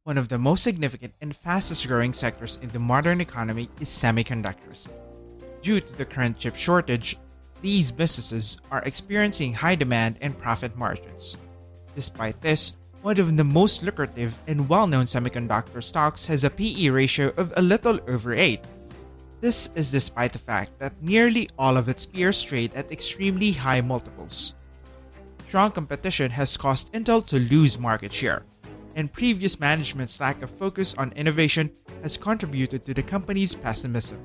One of the most significant and fastest growing sectors in the modern economy is semiconductors. Due to the current chip shortage, these businesses are experiencing high demand and profit margins. Despite this, one of the most lucrative and well-known semiconductor stocks has a PE ratio of a little over 8. This is despite the fact that nearly all of its peers trade at extremely high multiples. Strong competition has caused Intel to lose market share, and previous management's lack of focus on innovation has contributed to the company's pessimism.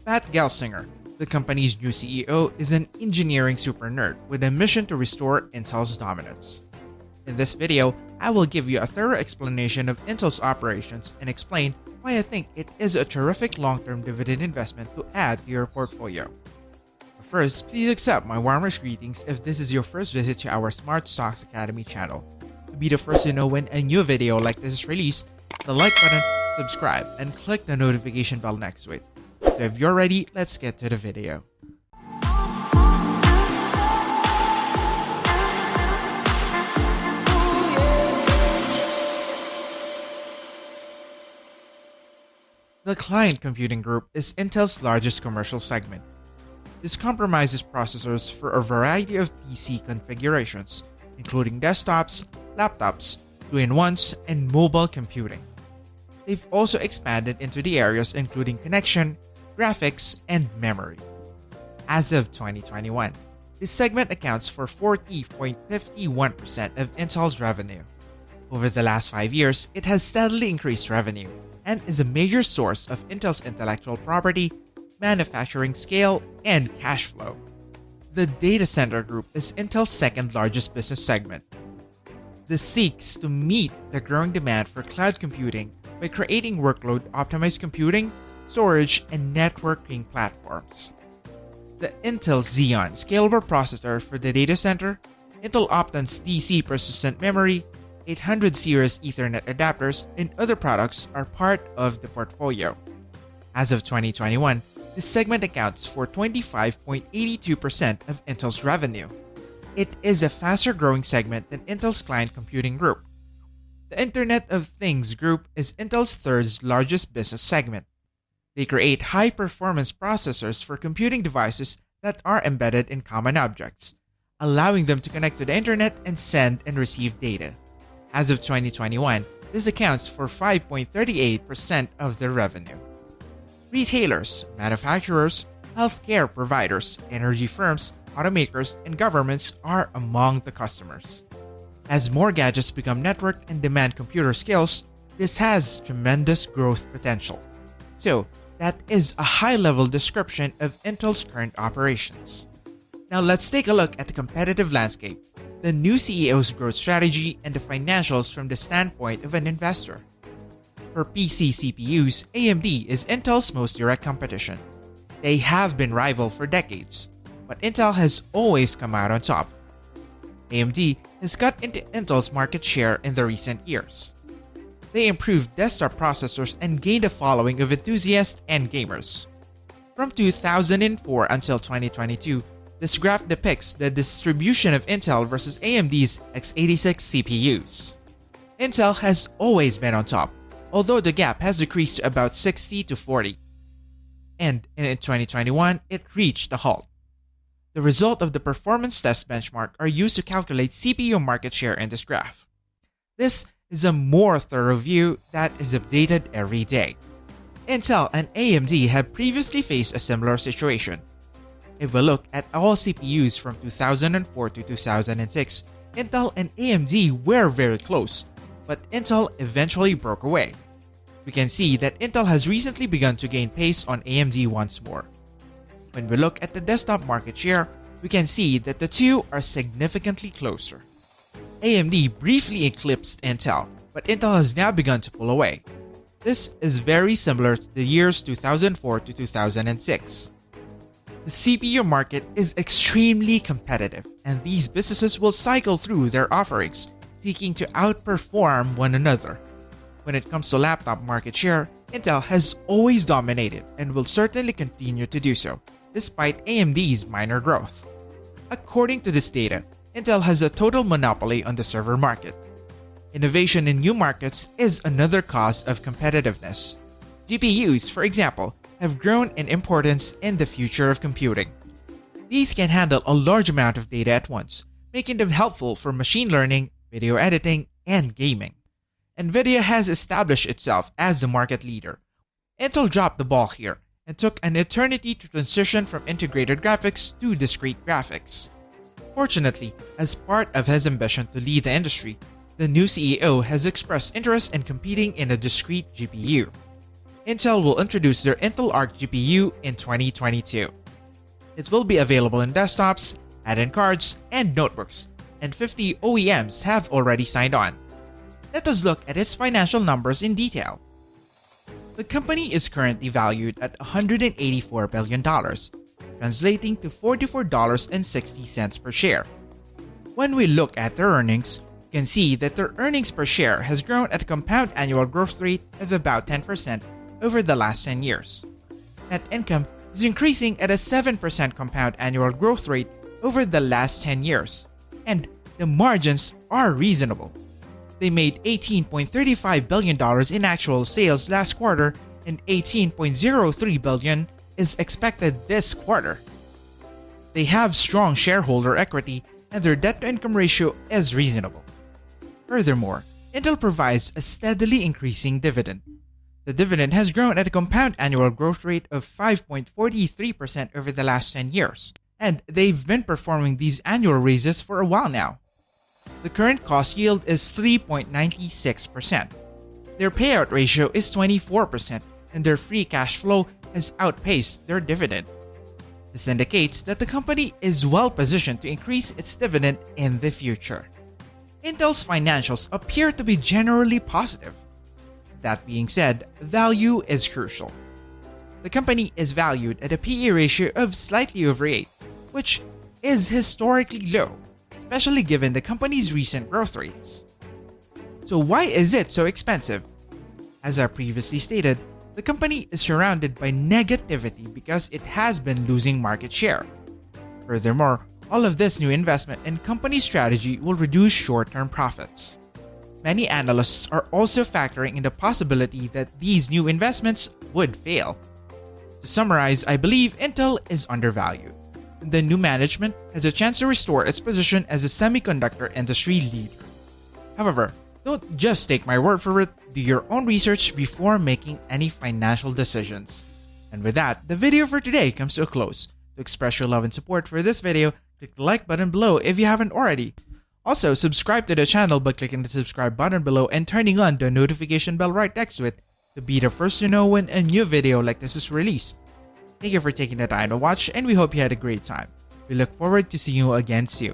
Pat Gelsinger, the company's new CEO, is an engineering super nerd with a mission to restore Intel's dominance. In this video, I will give you a thorough explanation of Intel's operations and explain why I think it is a terrific long-term dividend investment to add to your portfolio. But first, please accept my warmest greetings if this is your first visit to our Smart Stocks Academy channel. To be the first to know when a new video like this is released, hit the like button, subscribe, and click the notification bell next to it. So if you're ready, let's get to the video. The Client Computing Group is Intel's largest commercial segment. This comprises processors for a variety of PC configurations, including desktops, laptops, 2-in-1s, and mobile computing. They've also expanded into the areas including connection, graphics, and memory. As of 2021, this segment accounts for 40.51% of Intel's revenue. Over the last 5 years, it has steadily increased revenue and is a major source of Intel's intellectual property, manufacturing scale, and cash flow. The Data Center Group is Intel's second largest business segment. This seeks to meet the growing demand for cloud computing by creating workload-optimized computing, storage, and networking platforms. The Intel Xeon scalable processor for the data center, Intel Optane DC persistent memory, 800 series Ethernet adapters, and other products are part of the portfolio. As of 2021, this segment accounts for 25.82% of Intel's revenue. It is a faster growing segment than Intel's Client Computing Group. The Internet of Things Group is Intel's third largest business segment. They create high-performance processors for computing devices that are embedded in common objects, allowing them to connect to the internet and send and receive data. As of 2021, this accounts for 5.38% of their revenue. Retailers, manufacturers, healthcare providers, energy firms, automakers, and governments are among the customers. As more gadgets become networked and demand computer skills, this has tremendous growth potential. So, that is a high-level description of Intel's current operations. Now let's take a look at the competitive landscape, the new CEO's growth strategy, and the financials from the standpoint of an investor. For PC CPUs, AMD is Intel's most direct competition. They have been rival for decades, but Intel has always come out on top. AMD has got into Intel's market share in the recent years. They improved desktop processors and gained a following of enthusiasts and gamers. From 2004 until 2022, this graph depicts the distribution of Intel versus AMD's x86 CPUs. Intel has always been on top, although the gap has decreased to about 60-40. And in 2021, it reached a halt. The result of the performance test benchmark are used to calculate CPU market share in this graph. This is a more thorough view that is updated every day. Intel and AMD have previously faced a similar situation. If we look at all CPUs from 2004 to 2006, Intel and AMD were very close, but Intel eventually broke away. We can see that Intel has recently begun to gain pace on AMD once more. When we look at the desktop market share, we can see that the two are significantly closer. AMD briefly eclipsed Intel, but Intel has now begun to pull away. This is very similar to the years 2004 to 2006. The CPU market is extremely competitive, and these businesses will cycle through their offerings, seeking to outperform one another. When it comes to laptop market share, Intel has always dominated and will certainly continue to do so, despite AMD's minor growth. According to this data, Intel has a total monopoly on the server market. Innovation in new markets is another cause of competitiveness. GPUs, for example, have grown in importance in the future of computing. These can handle a large amount of data at once, making them helpful for machine learning, video editing, and gaming. NVIDIA has established itself as the market leader. Intel dropped the ball here and took an eternity to transition from integrated graphics to discrete graphics. Fortunately, as part of his ambition to lead the industry, the new CEO has expressed interest in competing in a discrete GPU. Intel will introduce their Intel Arc GPU in 2022. It will be available in desktops, add-in cards, and notebooks, and 50 OEMs have already signed on. Let us look at its financial numbers in detail. The company is currently valued at $184 billion, translating to $44.60 per share. When we look at their earnings, you can see that their earnings per share has grown at a compound annual growth rate of about 10% over the last 10 years. Net income is increasing at a 7% compound annual growth rate over the last 10 years, and the margins are reasonable. They made $18.35 billion in actual sales last quarter, and $18.03 billion is expected this quarter. They have strong shareholder equity, and their debt-to-income ratio is reasonable. Furthermore, Intel provides a steadily increasing dividend. The dividend has grown at a compound annual growth rate of 5.43% over the last 10 years, and they've been performing these annual raises for a while now. The current cost yield is 3.96%. Their payout ratio is 24%, and their free cash flow has outpaced their dividend. This indicates that the company is well positioned to increase its dividend in the future. Intel's financials appear to be generally positive. That being said, value is crucial. The company is valued at a PE ratio of slightly over 8, which is historically low, especially given the company's recent growth rates. So why is it so expensive? As I previously stated, the company is surrounded by negativity because it has been losing market share. Furthermore, all of this new investment and company strategy will reduce short-term profits. Many analysts are also factoring in the possibility that these new investments would fail. To summarize, I believe Intel is undervalued. The new management has a chance to restore its position as a semiconductor industry leader. However, don't just take my word for it, do your own research before making any financial decisions. And with that, the video for today comes to a close. To express your love and support for this video, click the like button below if you haven't already. Also, subscribe to the channel by clicking the subscribe button below and turning on the notification bell right next to it to be the first to know when a new video like this is released. Thank you for taking the time to watch, and we hope you had a great time. We look forward to seeing you again soon.